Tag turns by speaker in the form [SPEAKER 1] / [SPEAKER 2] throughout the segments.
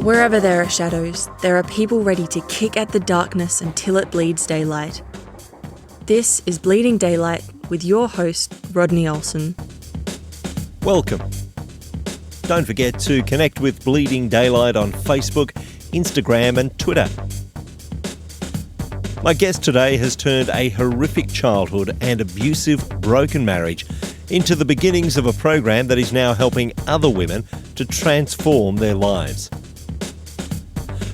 [SPEAKER 1] Wherever there are shadows, there are people ready to kick at the darkness until it bleeds daylight. This is Bleeding Daylight with your host, Rodney Olsen.
[SPEAKER 2] Welcome. Don't forget to connect with Bleeding Daylight on Facebook, Instagram and Twitter. My guest today has turned a horrific childhood and abusive, broken marriage into the beginnings of a program that is now helping other women to transform their lives.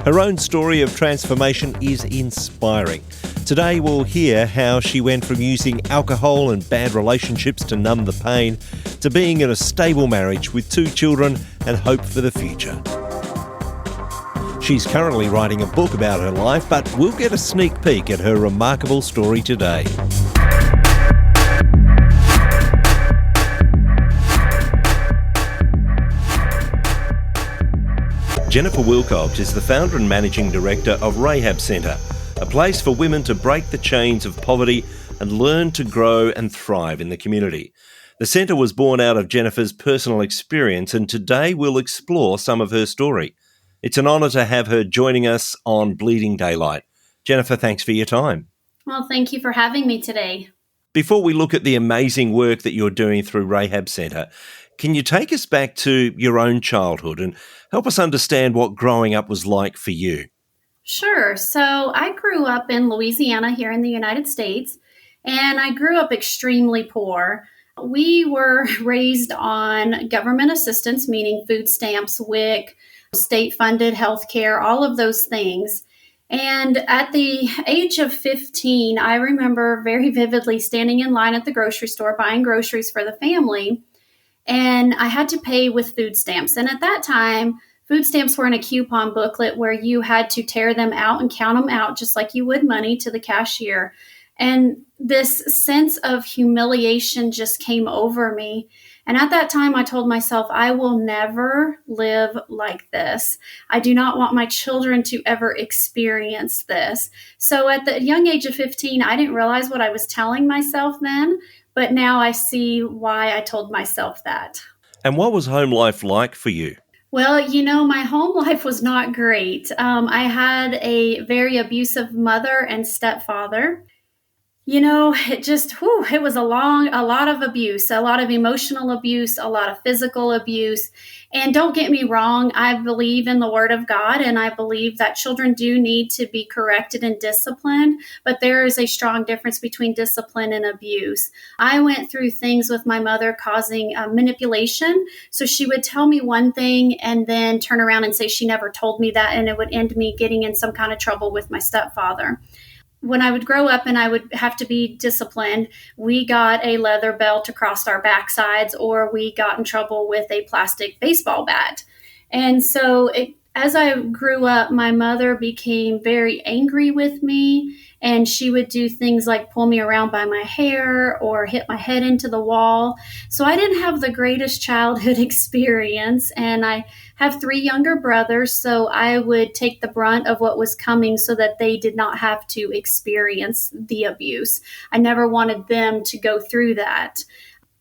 [SPEAKER 2] Her own story of transformation is inspiring. Today we'll hear how she went from using alcohol and bad relationships to numb the pain to being in a stable marriage with 2 children and hope for the future. She's currently writing a book about her life, but we'll get a sneak peek at her remarkable story today. Jennifer Wilcox is the founder and managing director of Rahab Centre, a place for women to break the chains of poverty and learn to grow and thrive in the community. The centre was born out of Jennifer's personal experience, and today we'll explore some of her story. It's an honour to have her joining us on Bleeding Daylight. Jennifer, thanks for your time.
[SPEAKER 3] Well, thank you for having me today.
[SPEAKER 2] Before we look at the amazing work that you're doing through Rahab Centre, can you take us back to your own childhood and help us understand what growing up was like for you?
[SPEAKER 3] Sure. So I grew up in Louisiana here in the United States, and I grew up extremely poor. We were raised on government assistance, meaning food stamps, WIC, state-funded health care, all of those things. And at the age of 15, I remember very vividly standing in line at the grocery store buying groceries for the family, and I had to pay with food stamps. And at that time, food stamps were in a coupon booklet where you had to tear them out and count them out just like you would money to the cashier. And this sense of humiliation just came over me. And at that time, I told myself, I will never live like this. I do not want my children to ever experience this. So at the young age of 15, I didn't realize what I was telling myself then, but now I see why I told myself that.
[SPEAKER 2] And what was home life like for you?
[SPEAKER 3] Well, my home life was not great. I had a very abusive mother and stepfather. It was a lot of abuse, a lot of emotional abuse, a lot of physical abuse. And don't get me wrong, I believe in the Word of God, and I believe that children do need to be corrected and disciplined, but there is a strong difference between discipline and abuse. I went through things with my mother causing manipulation. So she would tell me one thing and then turn around and say she never told me that, and it would end me getting in some kind of trouble with my stepfather. When I would grow up and I would have to be disciplined, we got a leather belt across our backsides, or we got in trouble with a plastic baseball bat. And so as I grew up, my mother became very angry with me, and she would do things like pull me around by my hair or hit my head into the wall. So I didn't have the greatest childhood experience, and I have 3 younger brothers, so I would take the brunt of what was coming so that they did not have to experience the abuse. I never wanted them to go through that.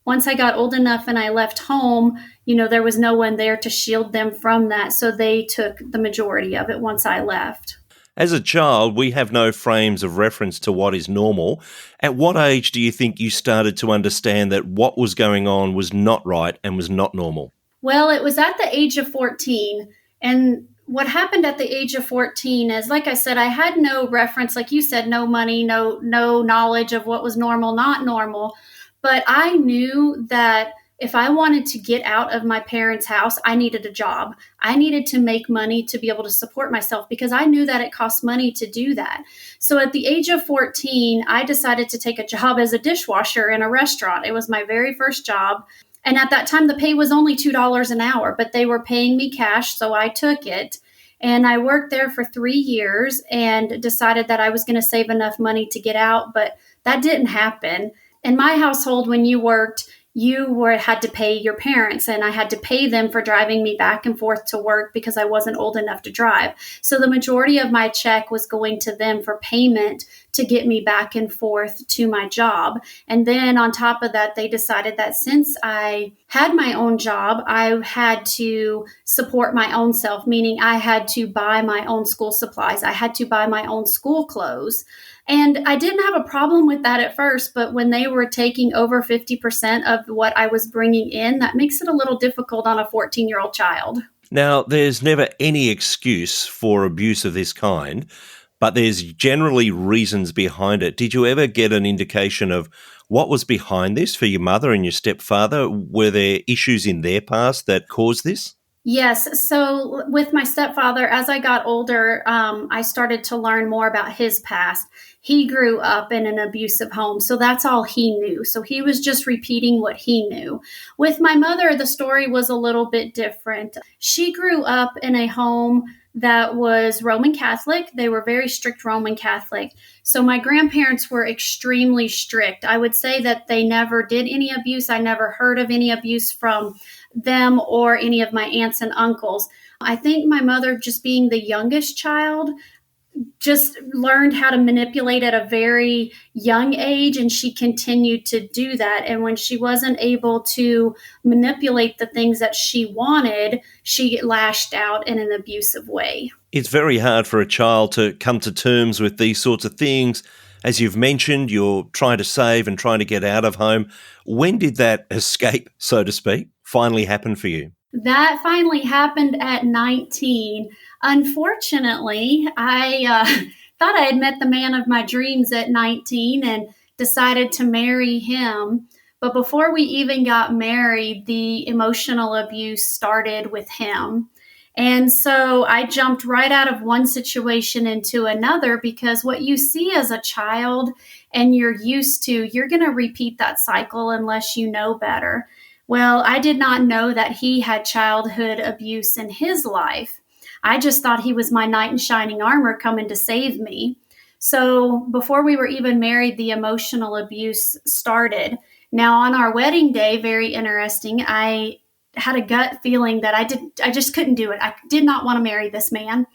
[SPEAKER 3] Once I got old enough and I left home, there was no one there to shield them from that, so they took the majority of it once I left.
[SPEAKER 2] As a child, we have no frames of reference to what is normal. At what age do you think you started to understand that what was going on was not right and was not normal?
[SPEAKER 3] Well, it was at the age of 14. And what happened at the age of 14 is, like I said, I had no reference, like you said, no money, no knowledge of what was normal, not normal. But I knew that if I wanted to get out of my parents' house, I needed a job. I needed to make money to be able to support myself, because I knew that it cost money to do that. So at the age of 14, I decided to take a job as a dishwasher in a restaurant. It was my very first job. And at that time, the pay was only $2 an hour, but they were paying me cash, so I took it. And I worked there for 3 years and decided that I was going to save enough money to get out, but that didn't happen. In my household, when you worked, had to pay your parents, and I had to pay them for driving me back and forth to work because I wasn't old enough to drive. So the majority of my check was going to them for payment to get me back and forth to my job. And then on top of that, they decided that since I had my own job, I had to support my own self, meaning I had to buy my own school supplies. I had to buy my own school clothes. And I didn't have a problem with that at first, but when they were taking over 50% of what I was bringing in, that makes it a little difficult on a 14-year-old child.
[SPEAKER 2] Now, there's never any excuse for abuse of this kind, but there's generally reasons behind it. Did you ever get an indication of what was behind this for your mother and your stepfather? Were there issues in their past that caused this?
[SPEAKER 3] Yes. So with my stepfather, as I got older, I started to learn more about his past. He grew up in an abusive home, so that's all he knew. So he was just repeating what he knew. With my mother, the story was a little bit different. She grew up in a home that was Roman Catholic. They were very strict Roman Catholic. So my grandparents were extremely strict. I would say that they never did any abuse. I never heard of any abuse from them or any of my aunts and uncles. I think my mother, just being the youngest child, just learned how to manipulate at a very young age, and she continued to do that. And when she wasn't able to manipulate the things that she wanted, she lashed out in an abusive way.
[SPEAKER 2] It's very hard for a child to come to terms with these sorts of things. As you've mentioned, you're trying to save and trying to get out of home. When did that escape, so to speak, finally happen for you?
[SPEAKER 3] That finally happened at 19. Unfortunately, I thought I had met the man of my dreams at 19 and decided to marry him. But before we even got married, the emotional abuse started with him. And so I jumped right out of one situation into another, because what you see as a child and you're used to, you're going to repeat that cycle unless you know better. Well, I did not know that he had childhood abuse in his life. I just thought he was my knight in shining armor coming to save me. So before we were even married, the emotional abuse started. Now, on our wedding day, very interesting, I had a gut feeling that I just couldn't do it. I did not want to marry this man.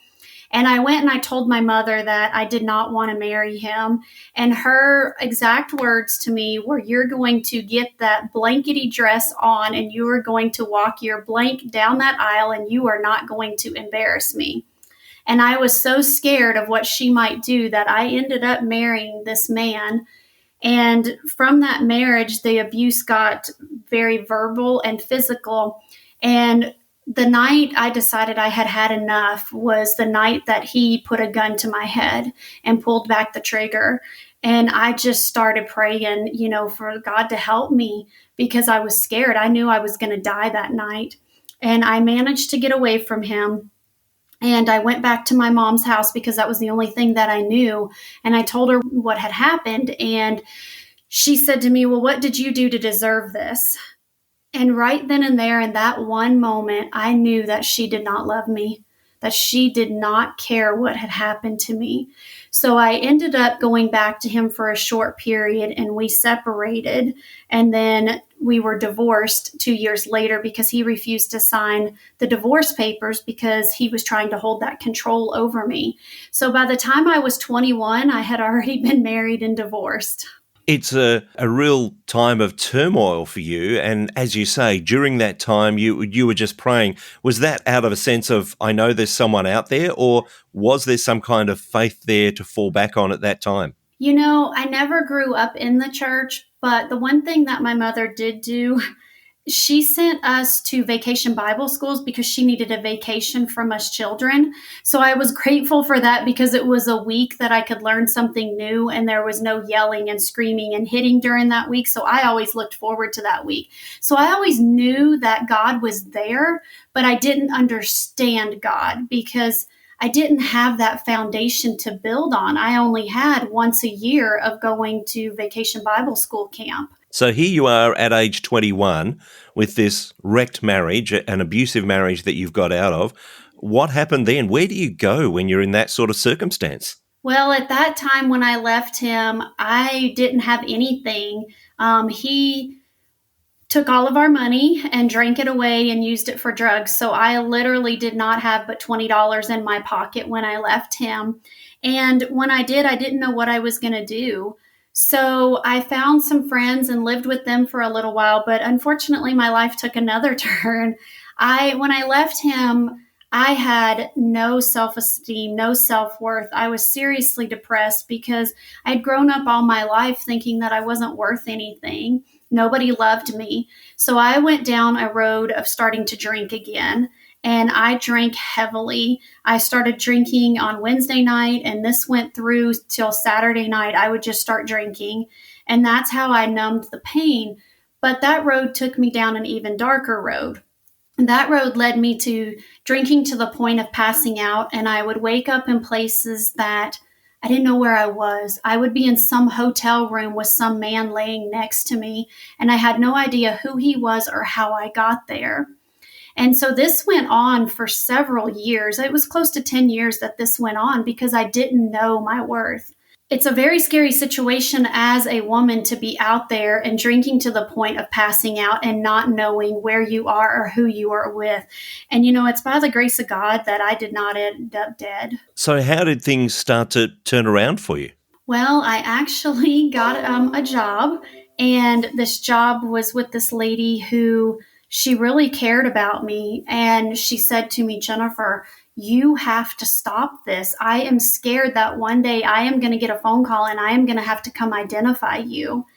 [SPEAKER 3] And I went and I told my mother that I did not want to marry him. And her exact words to me were, "You're going to get that blankety dress on and you are going to walk your blank down that aisle and you are not going to embarrass me." And I was so scared of what she might do that I ended up marrying this man. And from that marriage, the abuse got very verbal and physical. And the night I decided I had had enough was the night that he put a gun to my head and pulled back the trigger. And I just started praying, for God to help me, because I was scared. I knew I was going to die that night. And I managed to get away from him. And I went back to my mom's house because that was the only thing that I knew. And I told her what had happened. And she said to me, "Well, what did you do to deserve this?" And right then and there, in that one moment, I knew that she did not love me, that she did not care what had happened to me. So I ended up going back to him for a short period, and we separated. And then we were divorced 2 years later because he refused to sign the divorce papers because he was trying to hold that control over me. So by the time I was 21, I had already been married and divorced.
[SPEAKER 2] It's a real time of turmoil for you. And as you say, during that time, you were just praying. Was that out of a sense of, I know there's someone out there, or was there some kind of faith there to fall back on at that time?
[SPEAKER 3] I never grew up in the church, but the one thing that my mother did do, she sent us to vacation Bible schools because she needed a vacation from us children. So I was grateful for that, because it was a week that I could learn something new and there was no yelling and screaming and hitting during that week. So I always looked forward to that week. So I always knew that God was there, but I didn't understand God because I didn't have that foundation to build on. I only had once a year of going to vacation Bible school camp.
[SPEAKER 2] So here you are at age 21 with this wrecked marriage, an abusive marriage that you've got out of. What happened then? Where do you go when you're in that sort of circumstance?
[SPEAKER 3] Well, at that time when I left him, I didn't have anything. He took all of our money and drank it away and used it for drugs. So I literally did not have but $20 in my pocket when I left him. And when I did, I didn't know what I was going to do. So I found some friends and lived with them for a little while, but unfortunately my life took another turn. When I left him, I had no self-esteem, no self-worth. I was seriously depressed because I'd grown up all my life thinking that I wasn't worth anything. Nobody loved me. So I went down a road of starting to drink again, and I drank heavily. I started drinking on Wednesday night, and this went through till Saturday night. I would just start drinking, and that's how I numbed the pain. But that road took me down an even darker road. And that road led me to drinking to the point of passing out, and I would wake up in places that I didn't know where I was. I would be in some hotel room with some man laying next to me, and I had no idea who he was or how I got there. And so this went on for several years. It was close to 10 years that this went on because I didn't know my worth. It's a very scary situation as a woman to be out there and drinking to the point of passing out and not knowing where you are or who you are with. And, it's by the grace of God that I did not end up dead.
[SPEAKER 2] So how did things start to turn around for you?
[SPEAKER 3] Well, I actually got a job, and this job was with this lady who she really cared about me. And she said to me, Jennifer, you have to stop this. I am scared that one day I am going to get a phone call and I am going to have to come identify you.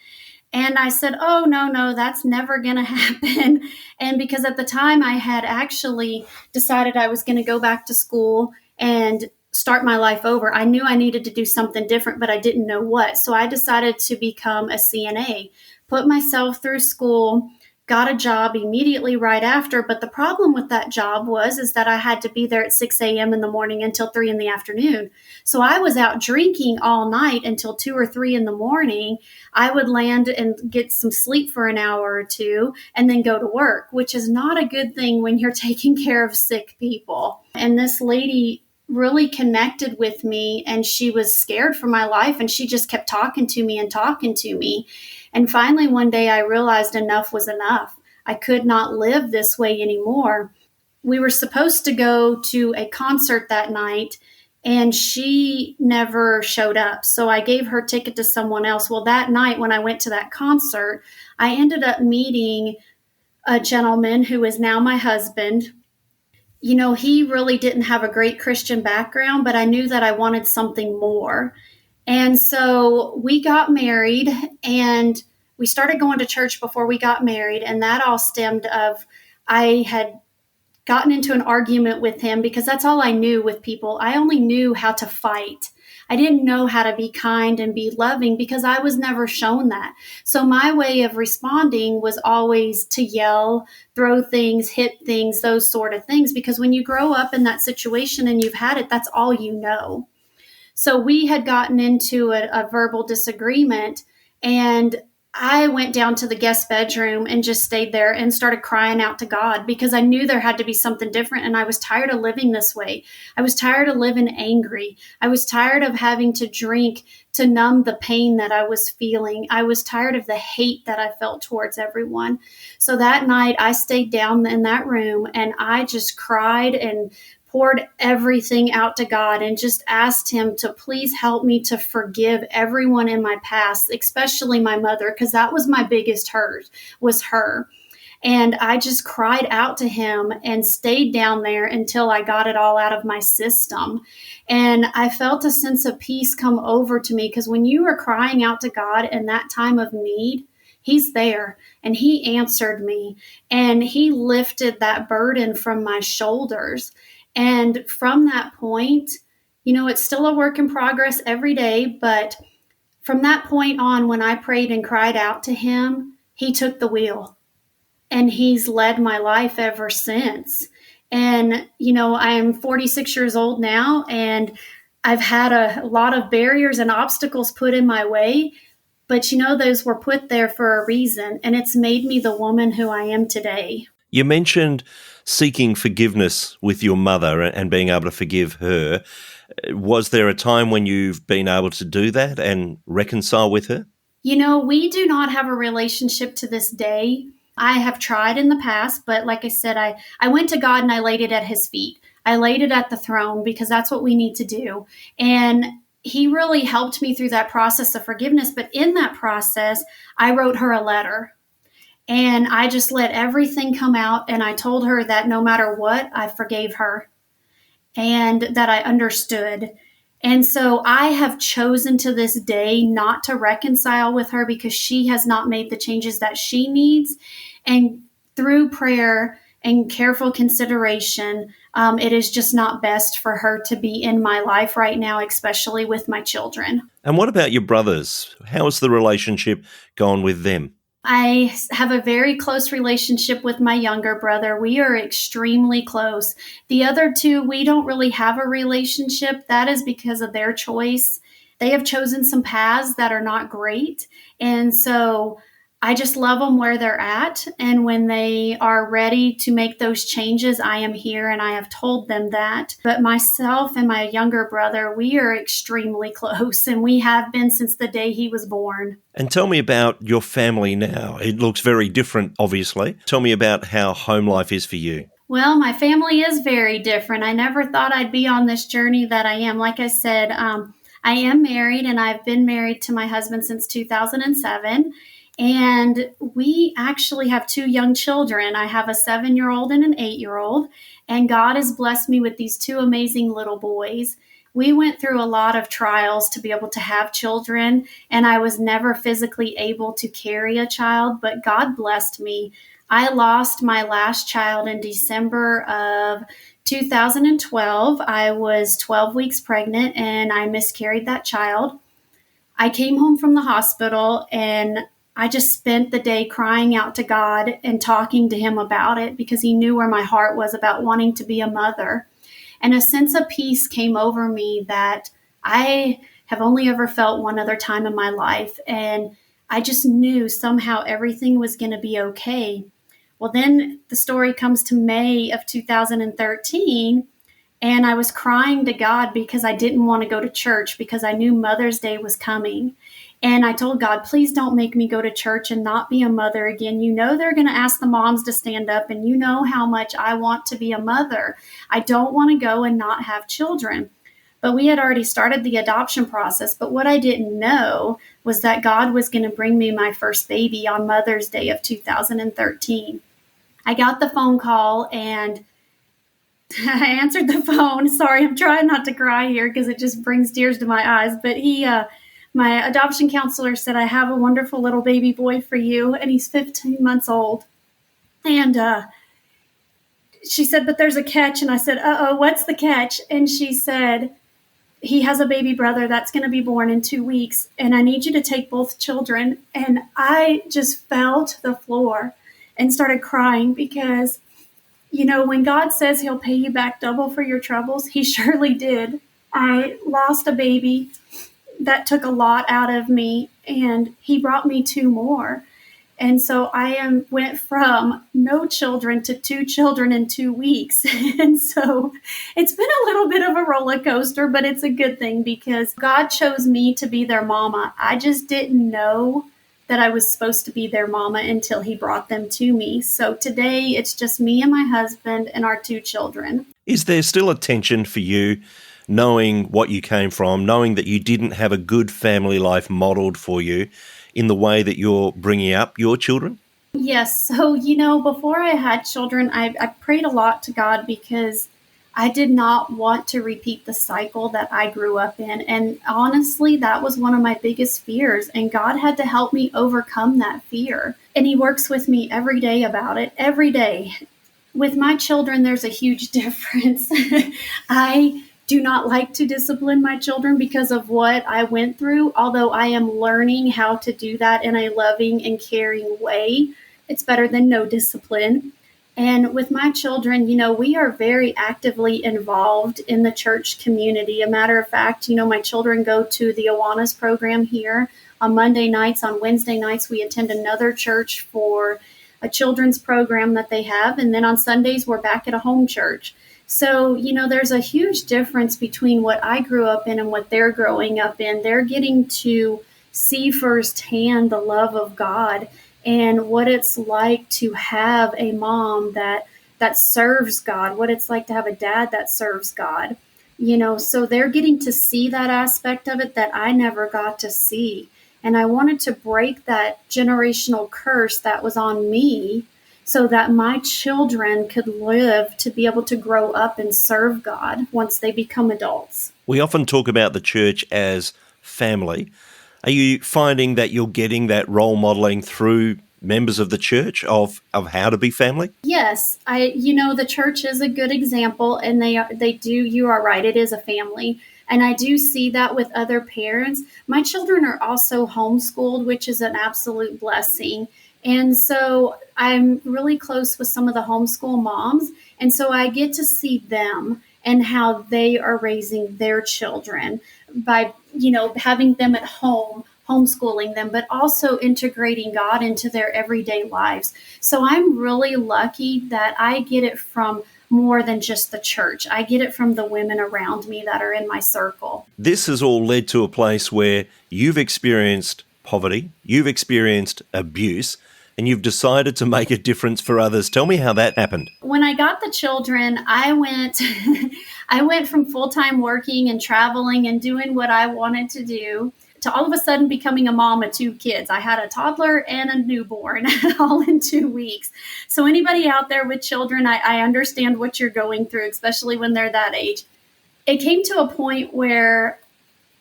[SPEAKER 3] And I said, oh, no, that's never going to happen. And because at the time I had actually decided I was going to go back to school and start my life over. I knew I needed to do something different, but I didn't know what. So I decided to become a CNA, put myself through school, got a job immediately right after. But the problem with that job is that I had to be there at 6 a.m. in the morning until 3 in the afternoon. So I was out drinking all night until 2 or 3 in the morning. I would land and get some sleep for an hour or two and then go to work, which is not a good thing when you're taking care of sick people. And this lady really connected with me, and she was scared for my life, and she just kept talking to me. And finally, one day I realized enough was enough. I could not live this way anymore. We were supposed to go to a concert that night, and she never showed up. So I gave her ticket to someone else. Well, that night when I went to that concert, I ended up meeting a gentleman who is now my husband. He really didn't have a great Christian background, but I knew that I wanted something more. And so we got married, and we started going to church before we got married. And that all stemmed of I had gotten into an argument with him because that's all I knew with people. I only knew how to fight. I didn't know how to be kind and be loving because I was never shown that. So my way of responding was always to yell, throw things, hit things, those sort of things. Because when you grow up in that situation and you've had it, that's all you know. So we had gotten into a verbal disagreement, and I went down to the guest bedroom and just stayed there and started crying out to God because I knew there had to be something different. And I was tired of living this way. I was tired of living angry. I was tired of having to drink to numb the pain that I was feeling. I was tired of the hate that I felt towards everyone. So that night I stayed down in that room and I just cried and poured everything out to God and just asked him to please help me to forgive everyone in my past, especially my mother, because that was my biggest hurt, was her. And I just cried out to him and stayed down there until I got it all out of my system. And I felt a sense of peace come over to me because when you are crying out to God in that time of need, he's there and he answered me and he lifted that burden from my shoulders. And from that point, it's still a work in progress every day. But from that point on, when I prayed and cried out to him, he took the wheel and he's led my life ever since. And, I'm 46 years old now, and I've had a lot of barriers and obstacles put in my way. But, those were put there for a reason. And it's made me the woman who I am today.
[SPEAKER 2] You mentioned seeking forgiveness with your mother and being able to forgive her. Was there a time when you've been able to do that and reconcile with her?
[SPEAKER 3] We do not have a relationship to this day. I have tried in the past, but like I said, I went to God and I laid it at his feet. I laid it at the throne because that's what we need to do. And he really helped me through that process of forgiveness. But in that process, I wrote her a letter. And I just let everything come out. And I told her that no matter what, I forgave her and that I understood. And so I have chosen to this day not to reconcile with her because she has not made the changes that she needs. And through prayer and careful consideration, it is just not best for her to be in my life right now, especially with my children.
[SPEAKER 2] And what about your brothers? How has the relationship gone with them?
[SPEAKER 3] I have a very close relationship with my younger brother. We are extremely close. The other two, we don't really have a relationship. That is because of their choice. They have chosen some paths that are not great. And so I just love them where they're at. And when they are ready to make those changes, I am here and I have told them that. But myself and my younger brother, we are extremely close and we have been since the day he was born.
[SPEAKER 2] And tell me about your family now. It looks very different, obviously. Tell me about how home life is for you.
[SPEAKER 3] Well, my family is very different. I never thought I'd be on this journey that I am. Like I said, I am married and I've been married to my husband since 2007. And we actually have two young children. I have a 7-year-old and an 8-year-old. And God has blessed me with these two amazing little boys. We went through a lot of trials to be able to have children. And I was never physically able to carry a child, but God blessed me. I lost my last child in December of 2012. I was 12 weeks pregnant and I miscarried that child. I came home from the hospital and I just spent the day crying out to God and talking to him about it because he knew where my heart was about wanting to be a mother. And a sense of peace came over me that I have only ever felt one other time in my life. And I just knew somehow everything was going to be okay. Well, then the story comes to May of 2013. And I was crying to God because I didn't want to go to church because I knew Mother's Day was coming. And I told God, please don't make me go to church and not be a mother again. You know they're going to ask the moms to stand up, and you know how much I want to be a mother. I don't want to go and not have children. But we had already started the adoption process. But what I didn't know was that God was going to bring me my first baby on Mother's Day of 2013. I got the phone call and I answered the phone. Sorry, I'm trying not to cry here because it just brings tears to my eyes. But my adoption counselor said, I have a wonderful little baby boy for you, and he's 15 months old. And she said, but there's a catch. And I said, what's the catch? And she said, he has a baby brother that's going to be born in 2 weeks, and I need you to take both children. And I just fell to the floor and started crying because, you know, when God says he'll pay you back double for your troubles, he surely did. I lost a baby that took a lot out of me, and he brought me 2 more. And so I went from no children to 2 children in 2 weeks. And so it's been a little bit of a roller coaster, but it's a good thing because God chose me to be their mama. I just didn't know that I was supposed to be their mama until he brought them to me. So today it's just me and my husband and our 2 children.
[SPEAKER 2] Is there still a tension for you, knowing what you came from, knowing that you didn't have a good family life modeled for you in the way that you're bringing up your children?
[SPEAKER 3] Yes. So, you know, before I had children, I prayed a lot to God because I did not want to repeat the cycle that I grew up in. And honestly, that was one of my biggest fears. And God had to help me overcome that fear. And he works with me every day about it, every day. With my children, there's a huge difference. I do not like to discipline my children because of what I went through, although I am learning how to do that in a loving and caring way. It's better than no discipline. And with my children, you know, we are very actively involved in the church community. A matter of fact, you know, my children go to the Awanas program here on Monday nights. On Wednesday nights, we attend another church for a children's program that they have. And then on Sundays, we're back at a home church. So, you know, there's a huge difference between what I grew up in and what they're growing up in. They're getting to see firsthand the love of God and what it's like to have a mom that serves God, what it's like to have a dad that serves God. So they're getting to see that aspect of it that I never got to see. And I wanted to break that generational curse that was on me so that my children could live to be able to grow up and serve God once they become adults.
[SPEAKER 2] We often talk about the church as family. Are you finding that you're getting that role modeling through members of the church of how to be family?
[SPEAKER 3] Yes, the church is a good example, and you are right, it is a family. And I do see that with other parents. My children are also homeschooled, which is an absolute blessing. And so I'm really close with some of the homeschool moms. And so I get to see them and how they are raising their children by, having them at home, homeschooling them, but also integrating God into their everyday lives. So I'm really lucky that I get it from more than just the church. I get it from the women around me that are in my circle.
[SPEAKER 2] This has all led to a place where you've experienced poverty, you've experienced abuse, and you've decided to make a difference for others. Tell me how that happened.
[SPEAKER 3] When I got the children, I went from full-time working and traveling and doing what I wanted to do to all of a sudden becoming a mom of 2 kids. I had a toddler and a newborn all in 2 weeks. So anybody out there with children, I understand what you're going through, especially when they're that age. It came to a point where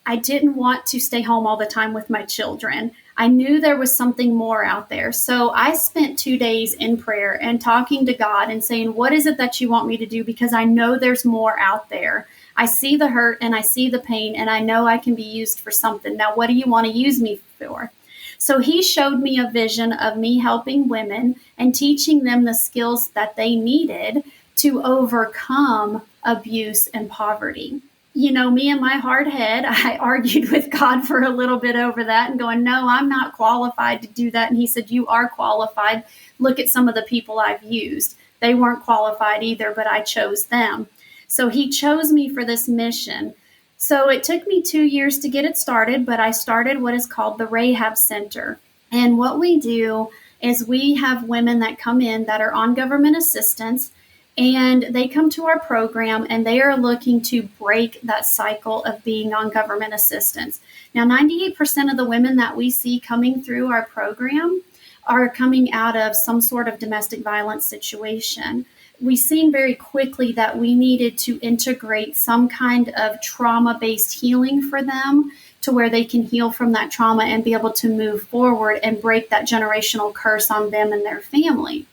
[SPEAKER 3] I didn't want to stay home all the time with my children. I knew there was something more out there. So I spent 2 days in prayer and talking to God and saying, what is it that you want me to do? Because I know there's more out there. I see the hurt and I see the pain, and I know I can be used for something. Now, what do you want to use me for? So he showed me a vision of me helping women and teaching them the skills that they needed to overcome abuse and poverty. Me and my hard head, I argued with God for a little bit over that and going, no, I'm not qualified to do that. And he said, you are qualified. Look at some of the people I've used. They weren't qualified either, but I chose them. So he chose me for this mission. So it took me 2 years to get it started, but I started what is called the Rahab Center. And what we do is we have women that come in that are on government assistance, and they come to our program and they are looking to break that cycle of being on government assistance. Now, 98% of the women that we see coming through our program are coming out of some sort of domestic violence situation. We seen very quickly that we needed to integrate some kind of trauma-based healing for them to where they can heal from that trauma and be able to move forward and break that generational curse on them and their family.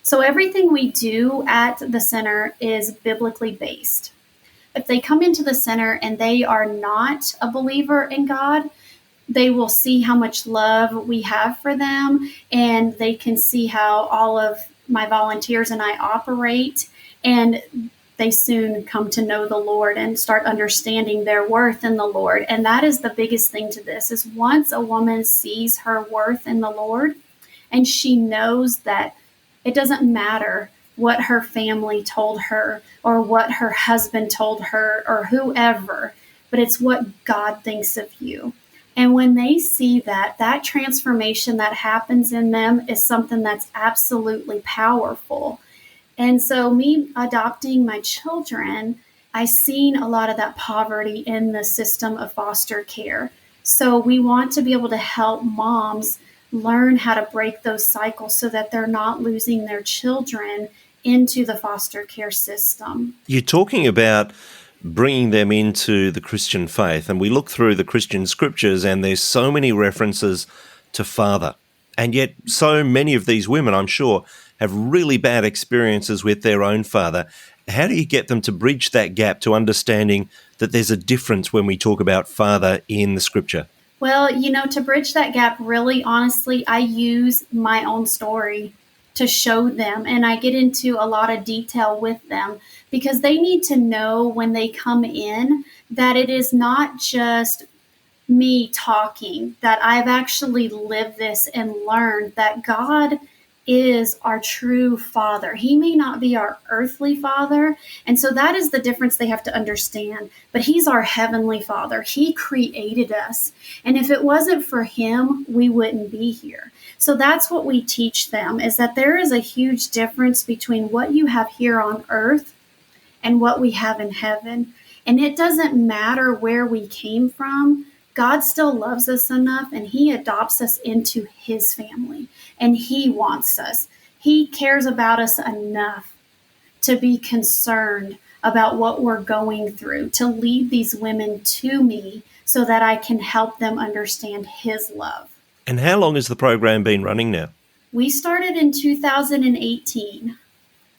[SPEAKER 3] So everything we do at the center is biblically based. If they come into the center and they are not a believer in God, they will see how much love we have for them, and they can see how all of my volunteers and I operate, and they soon come to know the Lord and start understanding their worth in the Lord. And that is the biggest thing to this, is once a woman sees her worth in the Lord and she knows that it doesn't matter what her family told her or what her husband told her or whoever, but it's what God thinks of you. And when they see that, that transformation that happens in them is something that's absolutely powerful. And so me adopting my children, I seen a lot of that poverty in the system of foster care. So we want to be able to help moms learn how to break those cycles so that they're not losing their children into the foster care system.
[SPEAKER 2] You're talking about bringing them into the Christian faith, and we look through the Christian scriptures and there's so many references to father. And yet so many of these women, I'm sure, have really bad experiences with their own father. How do you get them to bridge that gap to understanding that there's a difference when we talk about father in the scripture?
[SPEAKER 3] Well, to bridge that gap, really, honestly, I use my own story to show them. And I get into a lot of detail with them because they need to know when they come in that it is not just me talking, that I've actually lived this and learned that God is our true father. He may not be our earthly father. And so that is the difference they have to understand. But he's our heavenly father. He created us. And if it wasn't for him, we wouldn't be here. So that's what we teach them, is that there is a huge difference between what you have here on earth and what we have in heaven. And it doesn't matter where we came from. God still loves us enough, and he adopts us into his family, and he wants us. He cares about us enough to be concerned about what we're going through, to lead these women to me so that I can help them understand his love.
[SPEAKER 2] And how long has the program been running now?
[SPEAKER 3] We started in 2018.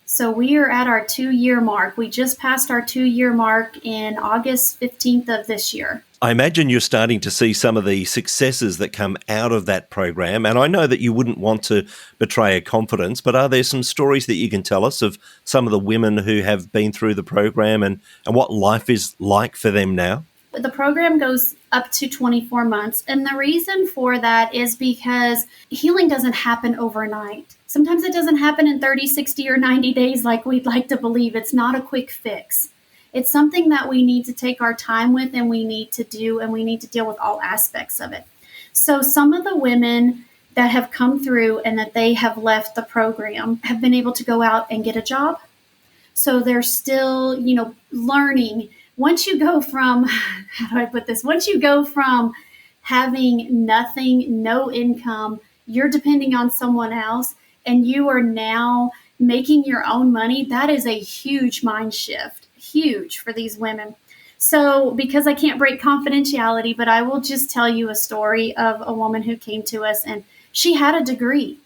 [SPEAKER 3] So we are at our 2-year mark. We just passed our 2-year mark in August 15th of this year.
[SPEAKER 2] I imagine you're starting to see some of the successes that come out of that program. And I know that you wouldn't want to betray a confidence, but are there some stories that you can tell us of some of the women who have been through the program and what life is like for them now?
[SPEAKER 3] The program goes up to 24 months. And the reason for that is because healing doesn't happen overnight. Sometimes it doesn't happen in 30, 60, or 90 days like we'd like to believe. It's not a quick fix. It's something that we need to take our time with, and we need to do, and we need to deal with all aspects of it. So some of the women that have come through and that they have left the program have been able to go out and get a job. So they're still, learning. Once you go from, how do I put this? Once you go from having nothing, no income, you're depending on someone else, and you are now making your own money, that is a huge mind shift, huge for these women. So because I can't break confidentiality, but I will just tell you a story of a woman who came to us, and she had a degree.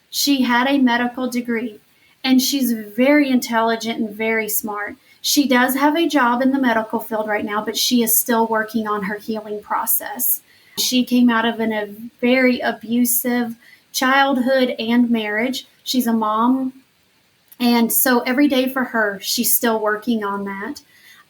[SPEAKER 3] She had a medical degree, and she's very intelligent and very smart. She does have a job in the medical field right now, but she is still working on her healing process. She came out of a very abusive childhood and marriage. She's a mom. And so every day for her, she's still working on that.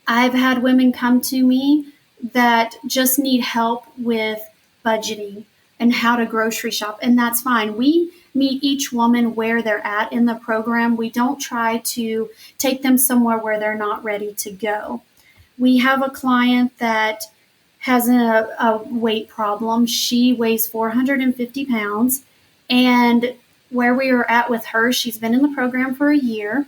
[SPEAKER 3] I've had women come to me that just need help with budgeting and how to grocery shop. And that's fine. We meet each woman where they're at in the program. We don't try to take them somewhere where they're not ready to go. We have a client that has a weight problem. She weighs 450 pounds. And where we are at with her, she's been in the program for a year.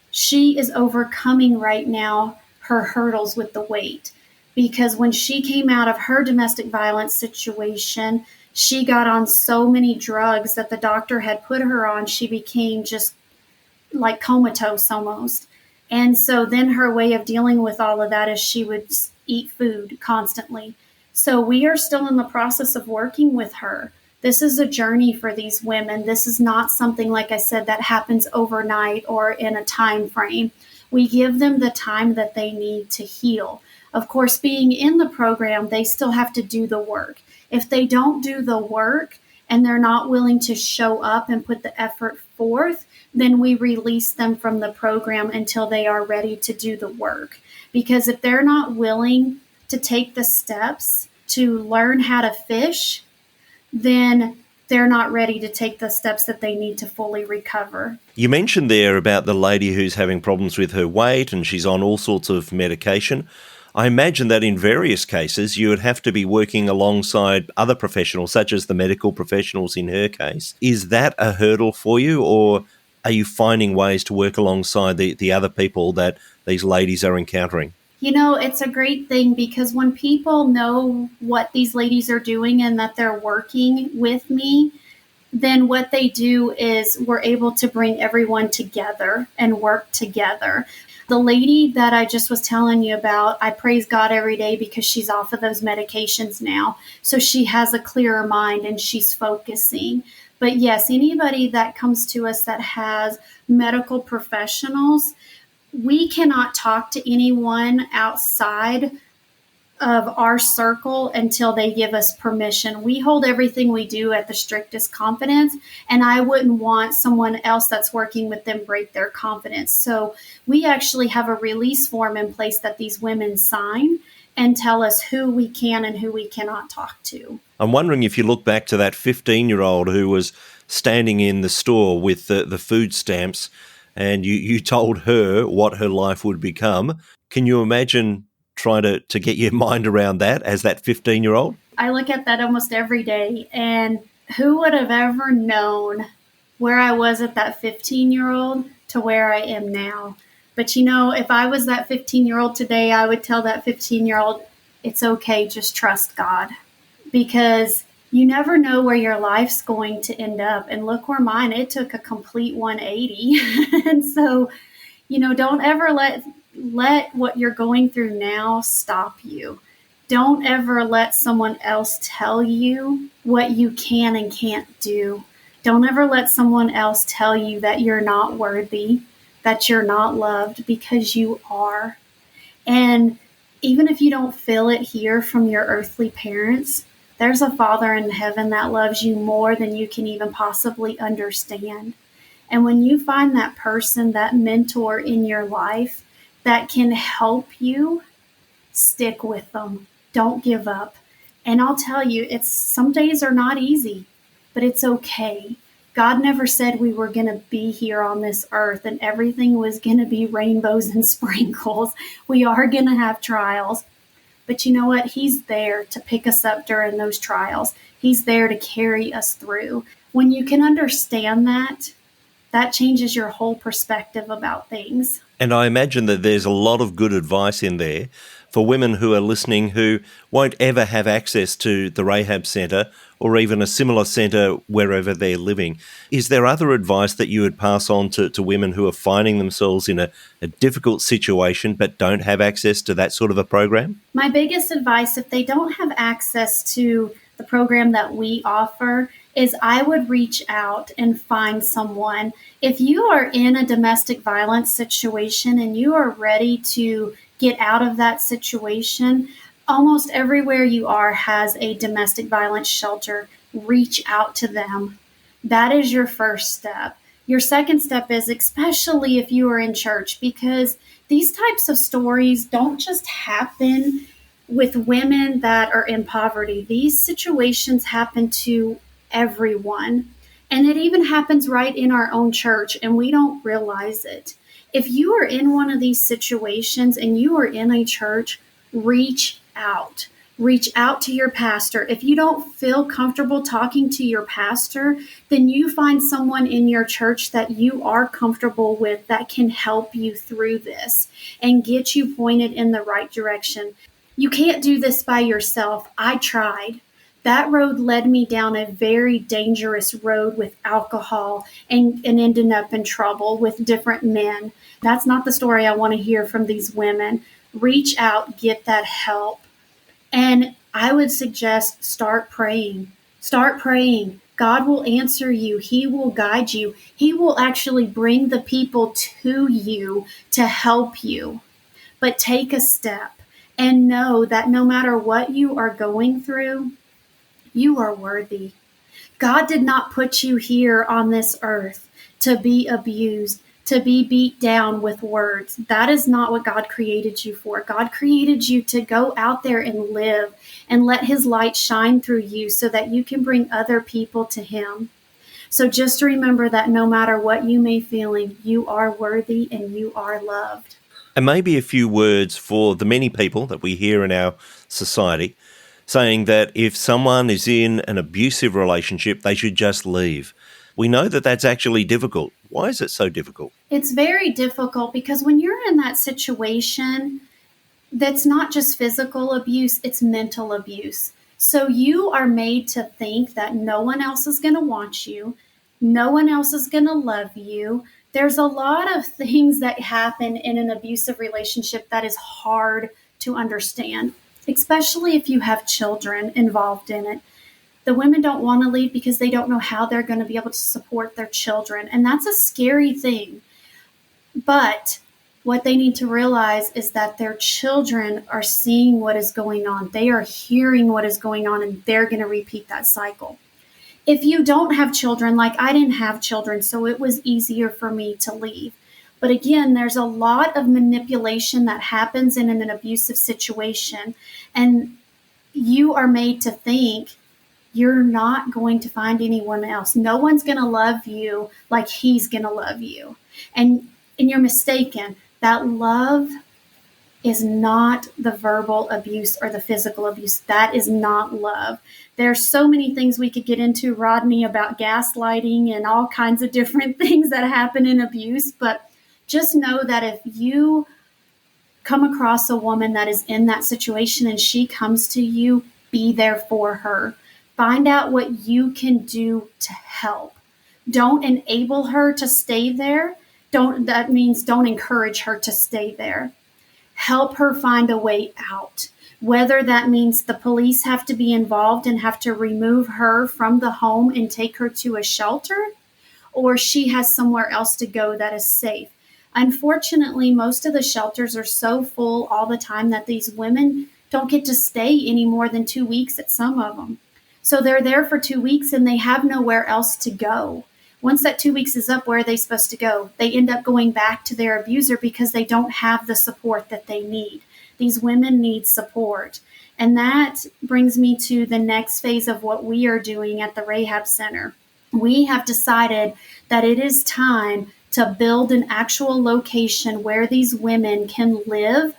[SPEAKER 3] She is overcoming right now her hurdles with the weight, because when she came out of her domestic violence situation, she got on so many drugs that the doctor had put her on. She became just like comatose almost. And so then her way of dealing with all of that is she would eat food constantly. So we are still in the process of working with her. This is a journey for these women. This is not something, like I said, that happens overnight or in a time frame. We give them the time that they need to heal. Of course, being in the program, they still have to do the work. If they don't do the work and they're not willing to show up and put the effort forth, then we release them from the program until they are ready to do the work. Because if they're not willing to take the steps to learn how to fish, then they're not ready to take the steps that they need to fully recover.
[SPEAKER 2] You mentioned there about the lady who's having problems with her weight and she's on all sorts of medication. I imagine that in various cases you would have to be working alongside other professionals, such as the medical professionals in her case. Is that a hurdle for you, or are you finding ways to work alongside the other people that these ladies are encountering?
[SPEAKER 3] It's a great thing, because when people know what these ladies are doing and that they're working with me, then what they do is we're able to bring everyone together and work together. The lady that I just was telling you about, I praise God every day because she's off of those medications now. So she has a clearer mind and she's focusing. But yes, anybody that comes to us that has medical professionals, we cannot talk to anyone outside of our circle until they give us permission. We hold everything we do at the strictest confidence, and I wouldn't want someone else that's working with them break their confidence. So we actually have a release form in place that these women sign and tell us who we can and who we cannot talk to.
[SPEAKER 2] I'm wondering if you look back to that 15-year-old who was standing in the store with the food stamps, and you told her what her life would become. Can you imagine trying to get your mind around that as that 15-year-old?
[SPEAKER 3] I look at that almost every day, and who would have ever known where I was at that 15-year-old to where I am now? But if I was that 15-year-old today, I would tell that 15-year-old, it's okay, just trust God. Because you never know where your life's going to end up. And look where mine, it took a complete 180. And so, don't ever let what you're going through now stop you. Don't ever let someone else tell you what you can and can't do. Don't ever let someone else tell you that you're not worthy, that you're not loved, because you are. And even if you don't feel it here from your earthly parents, there's a Father in heaven that loves you more than you can even possibly understand. And when you find that person, that mentor in your life that can help you, stick with them. Don't give up. And I'll tell you, some days are not easy, but it's okay. God never said we were going to be here on this earth and everything was going to be rainbows and sprinkles. We are going to have trials. But you know what? He's there to pick us up during those trials. He's there to carry us through. When you can understand that changes your whole perspective about things.
[SPEAKER 2] And I imagine that there's a lot of good advice in there for women who are listening who won't ever have access to the Rahab Centre or even a similar centre wherever they're living. Is there other advice that you would pass on to women who are finding themselves in a difficult situation but don't have access to that sort of a program?
[SPEAKER 3] My biggest advice, if they don't have access to the program that we offer, is I would reach out and find someone. If you are in a domestic violence situation and you are ready to get out of that situation, almost everywhere you are has a domestic violence shelter. Reach out to them. That is your first step. Your second step is, especially if you are in church, because these types of stories don't just happen with women that are in poverty. These situations happen to everyone. And it even happens right in our own church, and we don't realize it. If you are in one of these situations and you are in a church, reach out. Reach out to your pastor. If you don't feel comfortable talking to your pastor, then you find someone in your church that you are comfortable with that can help you through this and get you pointed in the right direction. You can't do this by yourself. I tried. That road led me down a very dangerous road with alcohol and ending up in trouble with different men. That's not the story I want to hear from these women. Reach out, get that help. And I would suggest start praying. Start praying. God will answer you. He will guide you. He will actually bring the people to you to help you. But take a step and know that no matter what you are going through, you are worthy. God did not put you here on this earth to be abused, to be beat down with words. That is not what God created you for. God created you to go out there and live and let His light shine through you so that you can bring other people to Him. So just remember that no matter what you may be feeling, you are worthy and you are loved.
[SPEAKER 2] And maybe a few words for the many people that we hear in our society saying that if someone is in an abusive relationship, they should just leave. We know that that's actually difficult. Why is it so difficult?
[SPEAKER 3] It's very difficult because when you're in that situation, that's not just physical abuse, it's mental abuse. So you are made to think that no one else is going to want you, no one else is going to love you. There's a lot of things that happen in an abusive relationship that is hard to understand, especially if you have children involved in it. The women don't want to leave because they don't know how they're going to be able to support their children. And that's a scary thing. But what they need to realize is that their children are seeing what is going on. They are hearing what is going on, and they're going to repeat that cycle. If you don't have children, like I didn't have children, so it was easier for me to leave. But again, there's a lot of manipulation that happens in an abusive situation. And you are made to think you're not going to find anyone else. No one's going to love you like he's going to love you. And you're mistaken. That love is not the verbal abuse or the physical abuse. That is not love. There's so many things we could get into, Rodney, about gaslighting and all kinds of different things that happen in abuse. But Just know that if you come across a woman that is in that situation and she comes to you, be there for her. Find out what you can do to help. Don't enable her to stay there. That means don't encourage her to stay there. Help her find a way out. Whether that means the police have to be involved and have to remove her from the home and take her to a shelter, or she has somewhere else to go that is safe. Unfortunately, most of the shelters are so full all the time that these women don't get to stay any more than 2 weeks at some of them. So they're there for 2 weeks and they have nowhere else to go. Once that 2 weeks is up, where are they supposed to go? They end up going back to their abuser because they don't have the support that they need. These women need support. And that brings me to the next phase of what we are doing at the Rahab Center. We have decided that it is time to build an actual location where these women can live,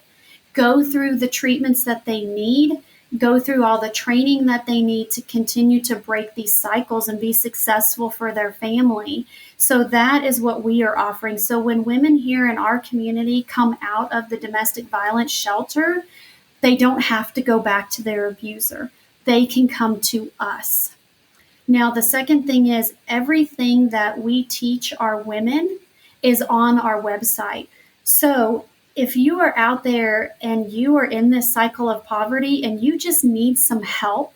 [SPEAKER 3] go through the treatments that they need, go through all the training that they need to continue to break these cycles and be successful for their family. So that is what we are offering. So when women here in our community come out of the domestic violence shelter, they don't have to go back to their abuser. They can come to us. Now, the second thing is everything that we teach our women is on our website. So if you are out there and you are in this cycle of poverty and you just need some help,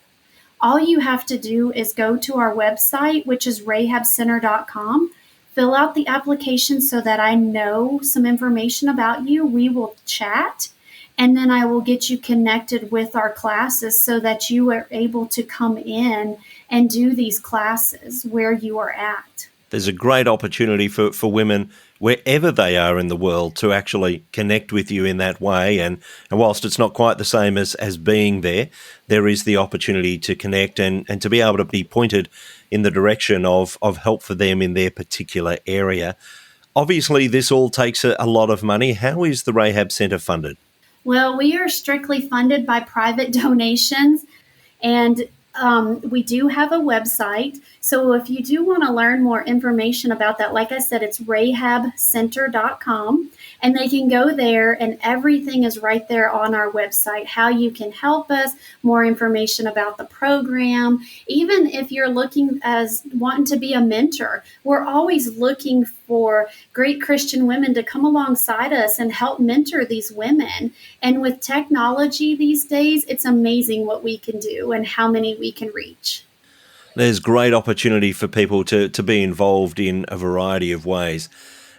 [SPEAKER 3] all you have to do is go to our website, which is rahabcenter.com, fill out the application so that I know some information about you. We will chat, and then I will get you connected with our classes so that you are able to come in and do these classes where you are at.
[SPEAKER 2] There's a great opportunity for women wherever they are in the world to actually connect with you in that way. And whilst it's not quite the same as being there, there is the opportunity to connect and to be able to be pointed in the direction of help for them in their particular area. Obviously, this all takes a lot of money. How is the Rahab Centre funded?
[SPEAKER 3] Well, we are strictly funded by private donations, and we do have a website. So if you do want to learn more information about that, like I said, it's rahabcenter.com, and they can go there and everything is right there on our website, how you can help us, more information about the program. Even if you're looking as wanting to be a mentor, we're always looking for great Christian women to come alongside us and help mentor these women. And with technology these days, it's amazing what we can do and how many we can reach.
[SPEAKER 2] There's great opportunity for people to be involved in a variety of ways.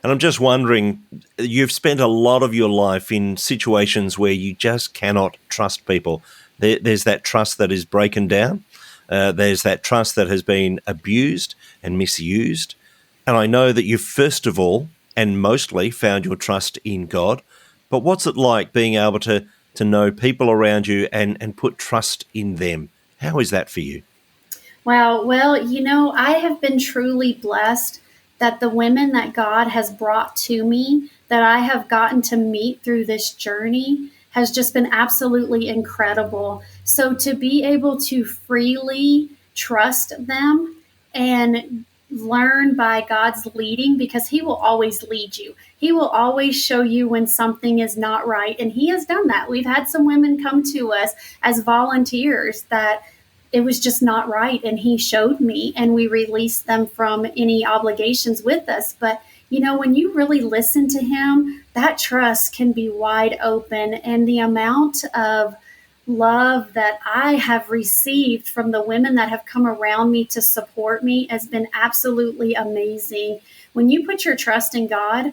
[SPEAKER 2] And I'm just wondering, you've spent a lot of your life in situations where you just cannot trust people. There's that trust that is broken down. There's that trust that has been abused and misused. And I know that you've first of all and mostly found your trust in God. But what's it like being able to know people around you and put trust in them? How is that for you?
[SPEAKER 3] Wow. Well, I have been truly blessed that the women that God has brought to me, that I have gotten to meet through this journey, has just been absolutely incredible. So to be able to freely trust them and learn by God's leading, because He will always lead you. He will always show you when something is not right. And He has done that. We've had some women come to us as volunteers that it was just not right. And He showed me, and we released them from any obligations with us. But, when you really listen to Him, that trust can be wide open. And the amount of love that I have received from the women that have come around me to support me has been absolutely amazing. When you put your trust in God,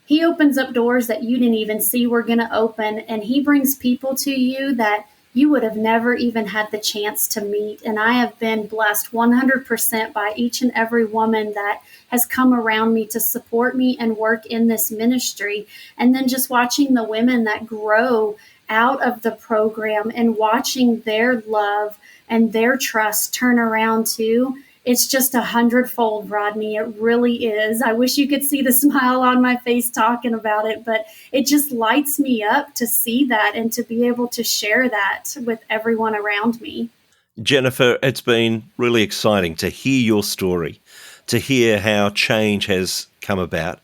[SPEAKER 3] He opens up doors that you didn't even see were going to open. And He brings people to you that you would have never even had the chance to meet. And I have been blessed 100% by each and every woman that has come around me to support me and work in this ministry. And then just watching the women that grow out of the program and watching their love and their trust turn around too. It's just 100-fold, Rodney. It really is. I wish you could see the smile on my face talking about it, but it just lights me up to see that and to be able to share that with everyone around me.
[SPEAKER 2] Jennifer, it's been really exciting to hear your story, to hear how change has come about,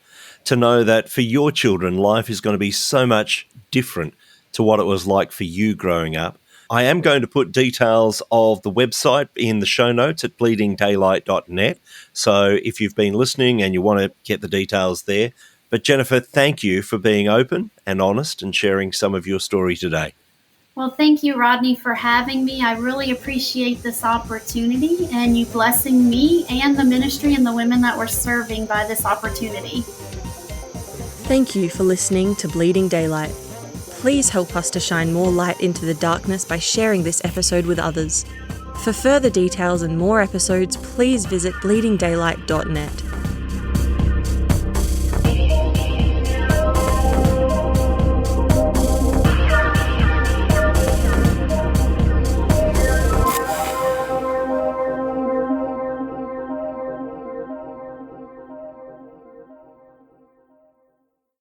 [SPEAKER 2] to know that for your children, life is going to be so much different to what it was like for you growing up. I am going to put details of the website in the show notes at bleedingdaylight.net. So if you've been listening and you want to get the details there. But Jennifer, thank you for being open and honest and sharing some of your story today.
[SPEAKER 3] Well, thank you, Rodney, for having me. I really appreciate this opportunity and you blessing me and the ministry and the women that we're serving by this opportunity.
[SPEAKER 1] Thank you for listening to Bleeding Daylight. Please help us to shine more light into the darkness by sharing this episode with others. For further details and more episodes, please visit bleedingdaylight.net.